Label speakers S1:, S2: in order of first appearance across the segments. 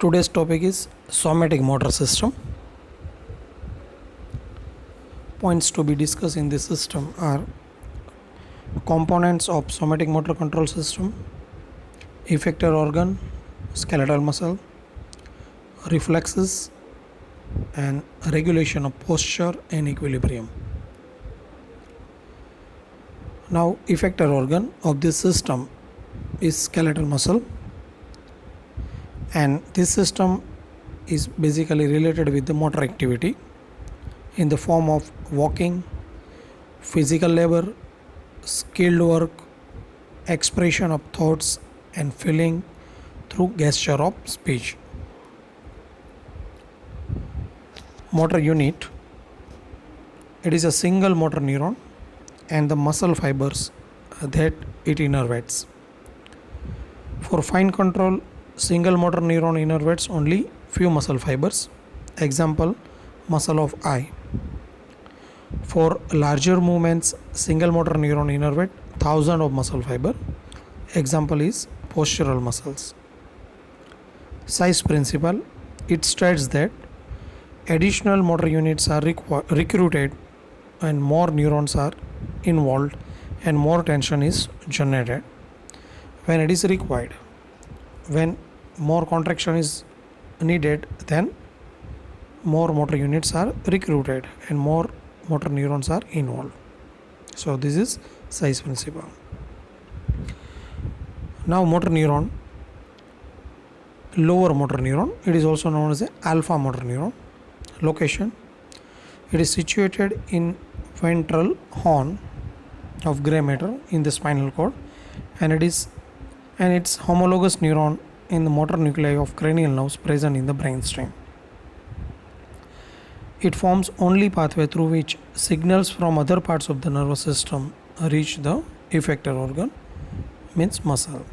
S1: Today's topic is somatic motor system. Points to be discussed in this system are components of somatic motor control system, effector organ, skeletal muscle, reflexes, and regulation of posture and equilibrium. Now, effector organ of this system is skeletal muscle, and this system is basically related with the motor activity in the form of walking, physical labor, skilled work, expression of thoughts, and feeling through gesture of speech. Motor unit, it is a single motor neuron and the muscle fibers that it innervates. For fine control, single motor neuron innervates only few muscle fibers. Example, muscle of eye. For larger movements, single motor neuron innervate thousands of muscle fiber. Example is postural muscles. Size principle, it states that additional motor units are recruited and more neurons are involved and more tension is generated when it is required. When more contraction is needed, then more motor units are recruited and more motor neurons are involved. So this is size principle. Now motor neuron, lower motor neuron, it is also known as a alpha motor neuron. Location, it is situated in ventral horn of gray matter in the spinal cord, and its homologous neuron in the motor nuclei of cranial nerves present in the brainstem. It forms only pathway through which signals from other parts of the nervous system reach the effector organ, means muscle.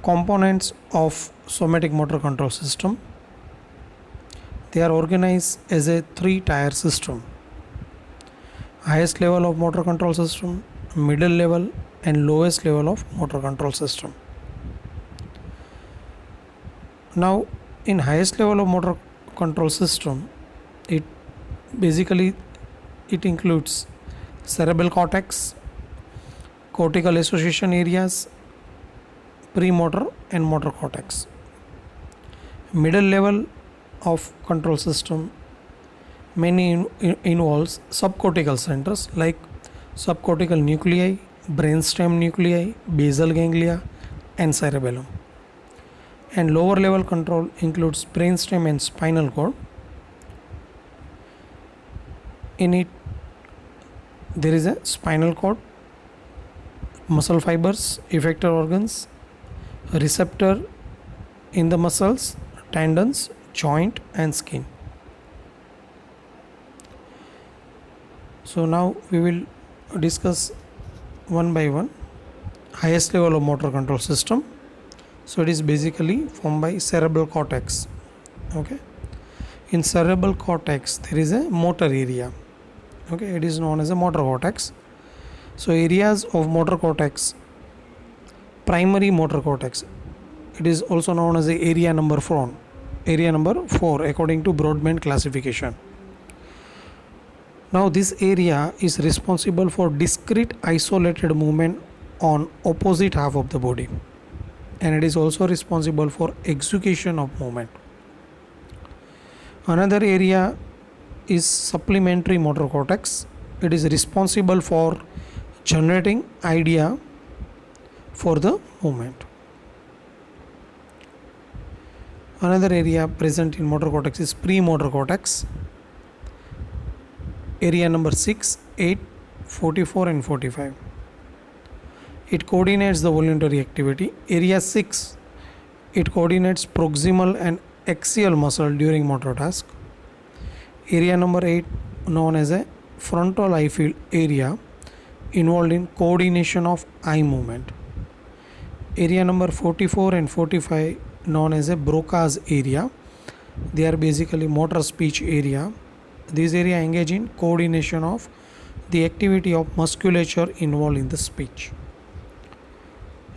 S1: Components of somatic motor control system, they are organized as a three-tier system: highest level of motor control system, middle level, and lowest level of motor control system. Now, in highest level of motor control system, it includes cerebral cortex, cortical association areas, premotor and motor cortex. Middle level of control system mainly involves subcortical centers like subcortical nuclei, brainstem nuclei, basal ganglia, and cerebellum. And lower level control includes brainstem and spinal cord. In it, there is a spinal cord, muscle fibers, effector organs, receptor in the muscles, tendons, joint, and skin. So now we will discuss one by one. Highest level of motor control system, so it is basically formed by cerebral cortex. Okay, in cerebral cortex there is a motor area. Okay, it is known as a motor cortex. So areas of motor cortex: primary motor cortex, it is also known as the area number 4 according to Broadbent classification. Now this area is responsible for discrete isolated movement on opposite half of the body, and it is also responsible for execution of movement. Another area is supplementary motor cortex. It is responsible for generating idea for the movement. Another area present in motor cortex is premotor cortex. Area number 6, 8, 44 and 45. It coordinates the voluntary activity. Area 6, it coordinates proximal and axial muscle during motor task. Area number 8, known as a frontal eye field area, involved in coordination of eye movement. Area number 44 and 45, known as a Broca's area, they are basically motor speech area. These area engage in coordination of the activity of musculature involved in the speech.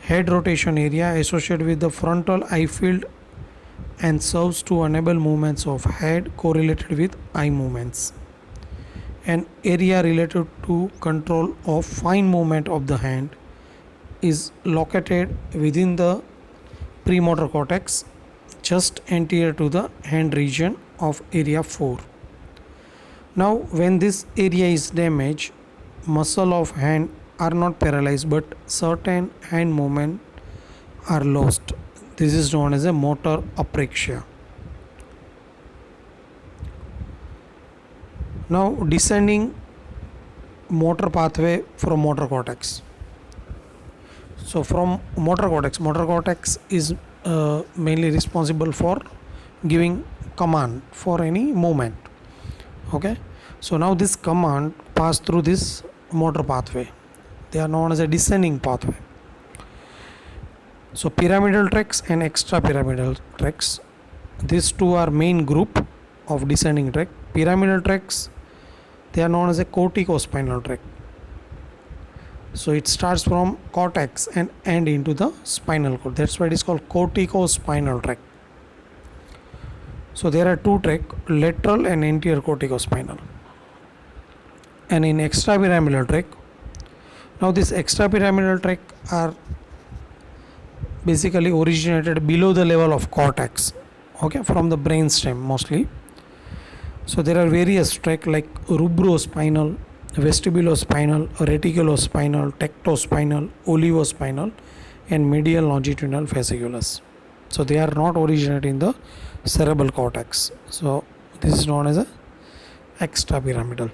S1: Head rotation area associated with the frontal eye field and serves to enable movements of head correlated with eye movements. An area related to control of fine movement of the hand is located within the premotor cortex, just anterior to the hand region of area 4. Now, when this area is damaged, muscle of hand are not paralyzed, but certain hand movement are lost. This is known as a motor apraxia. Now, descending motor pathway from motor cortex. So from motor cortex is mainly responsible for giving command for any movement. Okay, so now this command pass through this motor pathway. They are known as a descending pathway. So pyramidal tracts and extrapyramidal tracts, these two are main group of descending tract. Pyramidal tracts, they are known as a corticospinal tract. So it starts from cortex and end into the spinal cord. That's why it is called corticospinal tract. So there are two tracts, lateral and anterior corticospinal. And in extrapyramidal tract, now this extrapyramidal tract are basically originated below the level of cortex, okay, from the brainstem mostly. So there are various tracts like rubrospinal, vestibulospinal, reticulospinal, tectospinal, olivospinal, and medial longitudinal fasciculus. So they are not originated in the cerebral cortex. So this is known as a extrapyramidal.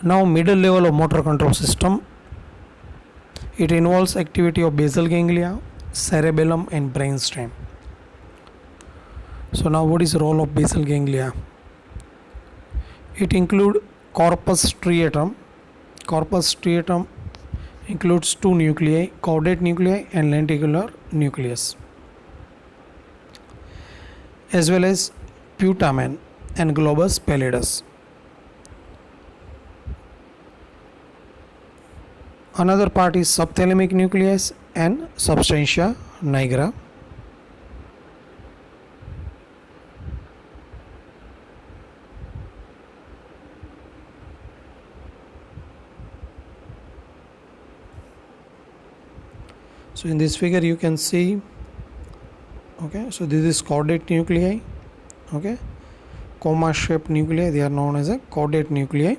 S1: Now middle level of motor control system, it involves activity of basal ganglia, cerebellum, and brainstem. So now what is the role of basal ganglia? It includes corpus striatum. Corpus striatum includes two nuclei, caudate nuclei and lenticular nucleus, as well as putamen and globus pallidus. Another part is subthalamic nucleus and substantia nigra. So in this figure you can see, okay, so this is caudate nuclei, okay, coma shaped nuclei, they are known as a caudate nuclei,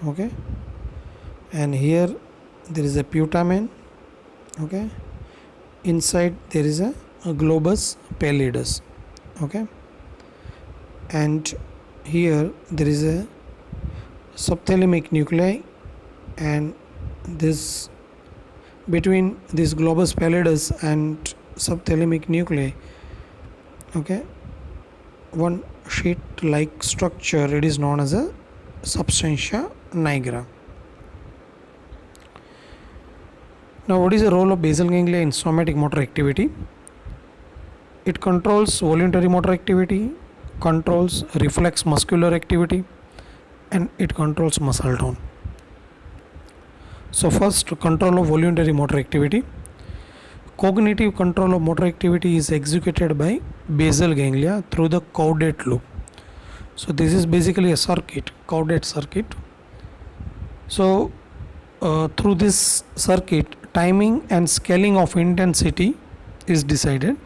S1: okay, and here there is a putamen, okay, inside there is a globus pallidus, okay, and here there is a subthalamic nuclei, and this between this globus pallidus and subthalamic nuclei, okay, one sheet like structure, it is known as a substantia nigra. Now what is the role of basal ganglia in somatic motor activity? It controls voluntary motor activity, controls reflex muscular activity, and it controls muscle tone. So first, control of voluntary motor activity. Cognitive control of motor activity is executed by basal ganglia through the caudate loop. So this is basically a circuit, caudate circuit. So through this circuit, timing and scaling of intensity is decided.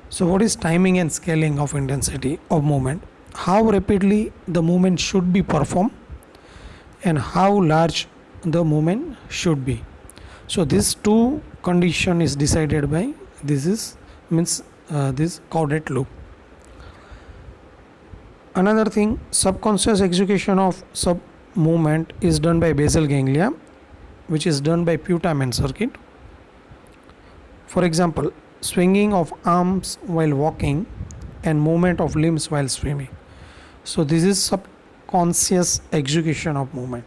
S1: So what is timing and scaling of intensity of movement? How rapidly the movement should be performed and how large the movement should be. So this two condition is decided by this caudate loop. Another thing, subconscious execution of sub movement is done by basal ganglia, which is done by putamen circuit. For example, swinging of arms while walking and movement of limbs while swimming. So this is subconscious execution of movement,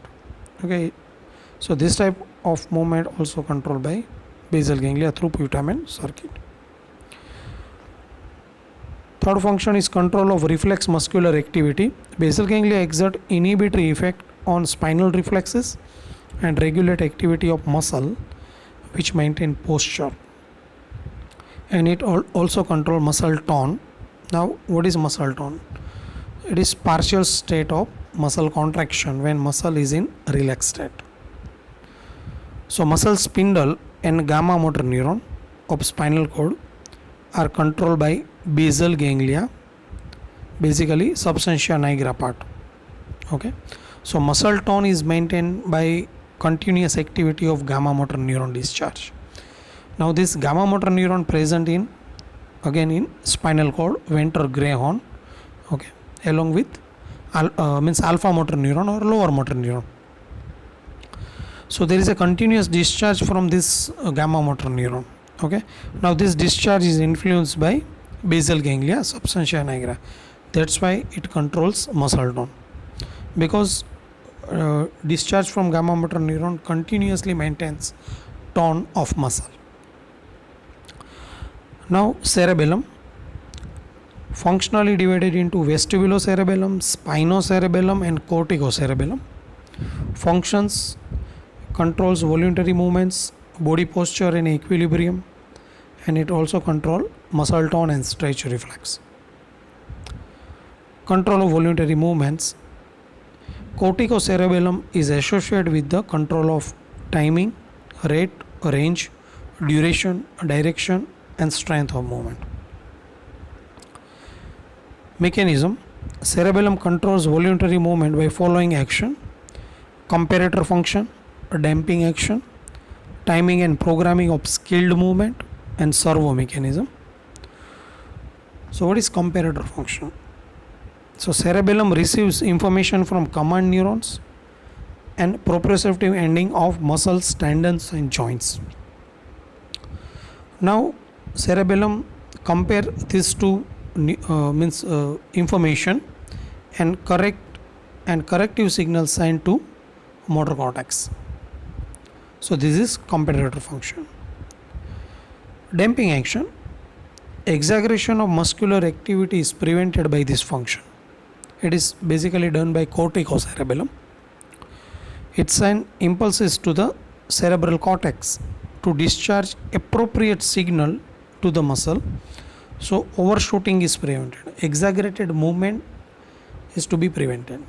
S1: okay. So this type of movement also controlled by basal ganglia through putamen circuit. Third function is control of reflex muscular activity. Basal ganglia exert inhibitory effect on spinal reflexes and regulate activity of muscle which maintain posture. and it also control muscle tone. Now, what is muscle tone? It is partial state of muscle contraction when muscle is in relaxed state. So muscle spindle and gamma motor neuron of spinal cord are controlled by basal ganglia, basically substantia nigra part. Okay, so muscle tone is maintained by continuous activity of gamma motor neuron discharge. Now this gamma motor neuron present in spinal cord, ventral gray horn, okay, along with alpha motor neuron or lower motor neuron. So there is a continuous discharge from this gamma motor neuron. Okay, now this discharge is influenced by basal ganglia, substantia nigra. That's why it controls muscle tone, because discharge from gamma motor neuron continuously maintains tone of muscle. Now cerebellum, functionally divided into vestibulocerebellum, spinocerebellum and corticocerebellum. Functions: controls voluntary movements, body posture and equilibrium, and it also controls muscle tone and stretch reflex. Control of voluntary movements: corticocerebellum is associated with the control of timing, rate, range, duration, direction and strength of movement. Mechanism: cerebellum controls voluntary movement by following action: comparator function, damping action, timing and programming of skilled movement, and servo mechanism. So what is comparator function? So cerebellum receives information from command neurons and proprioceptive ending of muscles, tendons and joints. Now cerebellum compare these two information and corrective signals sent to motor cortex. So this is comparator function. Damping action: exaggeration of muscular activity is prevented by this function. It is basically done by corticocerebellum. It sends impulses to the cerebral cortex to discharge appropriate signal to the muscle, so overshooting is prevented. Exaggerated movement is to be prevented.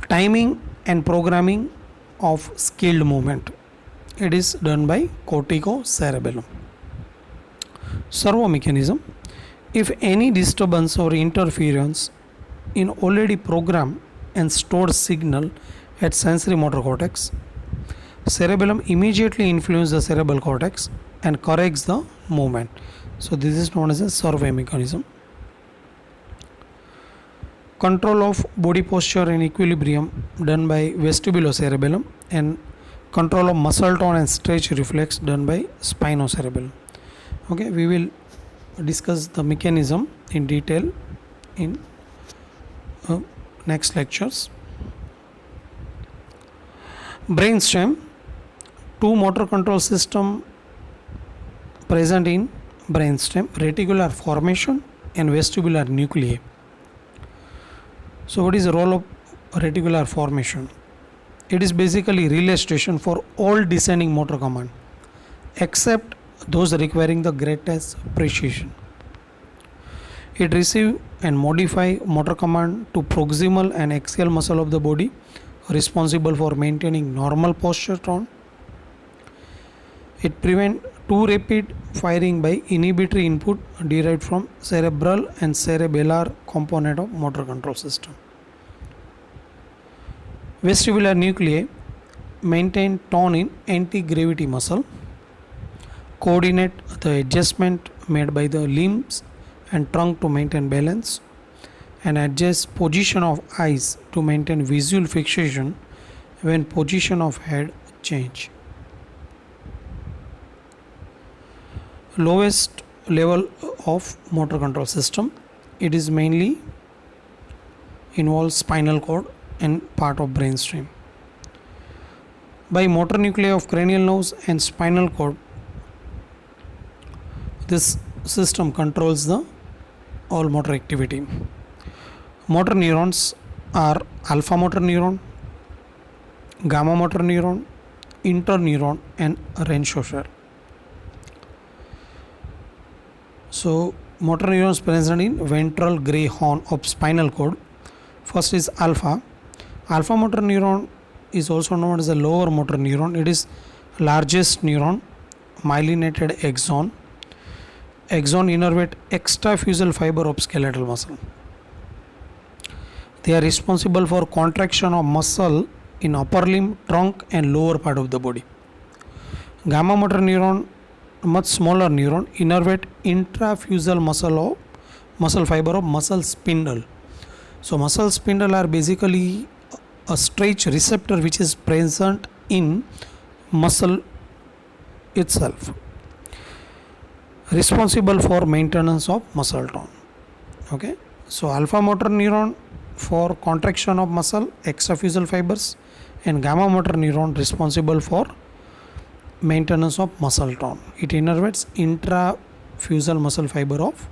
S1: Timing and programming of skilled movement, it is done by corticocerebellum. Servo mechanism: if any disturbance or interference in already programmed and stored signal at sensory motor cortex, cerebellum immediately influences the cerebral cortex and corrects the movement. So this is known as a servo mechanism. Control of body posture and equilibrium done by vestibulocerebellum, and control of muscle tone and stretch reflex done by spinocerebellum. Okay, we will discuss the mechanism in detail in next lectures. Brainstem: two motor control system present in brainstem: reticular formation and vestibular nuclei. So what is the role of reticular formation? It is basically relay station for all descending motor command except those requiring the greatest precision. It receive and modify motor command to proximal and axial muscle of the body, responsible for maintaining normal posture tone. It prevent too rapid firing by inhibitory input derived from cerebral and cerebellar component of motor control system. Vestibular nuclei maintain tone in anti-gravity muscle, coordinate the adjustment made by the limbs and trunk to maintain balance, and adjust position of eyes to maintain visual fixation when position of head change. Lowest level of motor control system, it is mainly involves spinal cord and part of brainstem. By motor nuclei of cranial nerves and spinal cord, this system controls the all motor activity. Motor neurons are alpha motor neuron, gamma motor neuron, interneuron and Renshofer. So motor neurons present in ventral gray horn of spinal cord. First is alpha. Alpha motor neuron is also known as a lower motor neuron. It is largest neuron, myelinated axon. Axon innervate extrafusal fiber of skeletal muscle. They are responsible for contraction of muscle in upper limb, trunk and lower part of the body. Gamma motor neuron, much smaller neuron, innervate intrafusal muscle fiber of muscle spindle. So muscle spindle are basically a stretch receptor which is present in muscle itself, responsible for maintenance of muscle tone. Okay, so alpha motor neuron for contraction of muscle extrafusal fibers, and gamma motor neuron responsible for maintenance of muscle tone. It innervates intrafusal muscle fiber of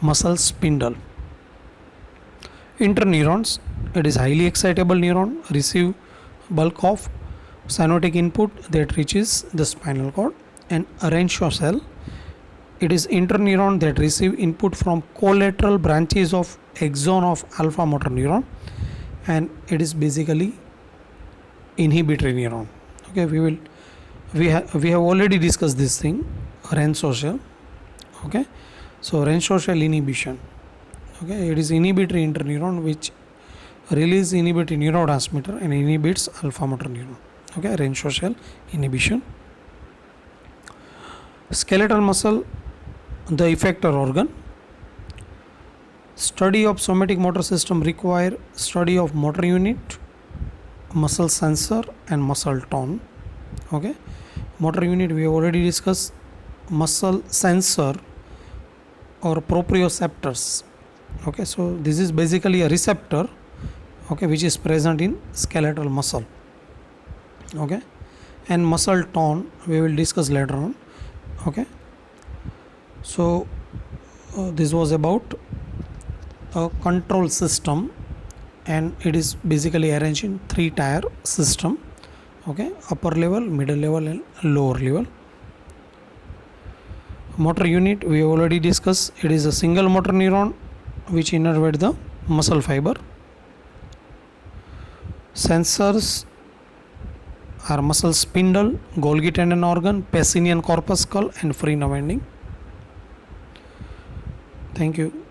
S1: muscle spindle. Interneurons, it is highly excitable neuron, receive bulk of synaptic input that reaches the spinal cord. And Renshaw cell, it is interneuron that receive input from collateral branches of axon of alpha motor neuron, and it is basically inhibitory neuron. Okay, we have already discussed this thing, Renshaw cell. Okay, so Renshaw cell inhibition. Okay, it is inhibitory interneuron which release inhibitory neurotransmitter and inhibits alpha motor neuron. Okay, Renshaw cell inhibition. Skeletal muscle, the effector organ. Study of somatic motor system require study of motor unit, muscle sensor and muscle tone. Okay, motor unit we have already discussed. Muscle sensor or proprioceptors. Okay, so this is basically a receptor, okay, which is present in skeletal muscle. Okay, and muscle tone we will discuss later on. Okay, so this was about a control system, and it is basically arranged in 3-tier system. Okay, upper level, middle level and lower level. Motor unit we have already discussed. It is a single motor neuron which innervate the muscle fiber. Sensors are muscle spindle, Golgi tendon organ, Pacinian corpuscle and free nerve ending. Thank you.